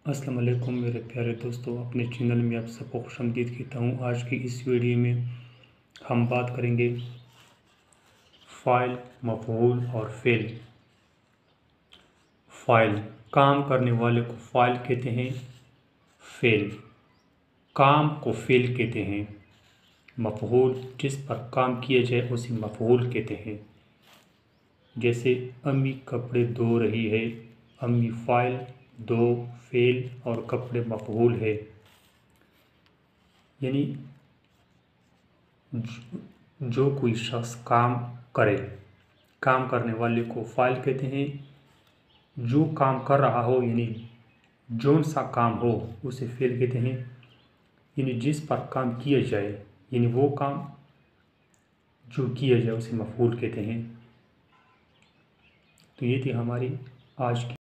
अस्सलाम वालेकुम मेरे प्यारे दोस्तों, अपने चैनल में आप सबको खुशामदीद कहता हूँ। आज की इस वीडियो में हम बात करेंगे फ़ाइल, मफ़ऊल और फ़ेल। फ़ाइल, काम करने वाले को फ़ाइल कहते हैं। फ़ेल, काम को फ़ेल कहते हैं। मफ़ऊल, जिस पर काम किया जाए उसे मफ़ऊल कहते हैं। जैसे अम्मी कपड़े धो रही है, अम्मी फ़ाइल, दो फ़ेल और कपड़े मफ़ऊल है। यानी जो कोई शख्स काम करे, काम करने वाले को फ़ाइल कहते हैं। जो काम कर रहा हो यानी जौन सा काम हो उसे फ़ेल कहते हैं। यानी जिस पर काम किया जाए यानी वो काम जो किया जाए उसे मफ़ऊल कहते हैं। तो ये थी हमारी आज की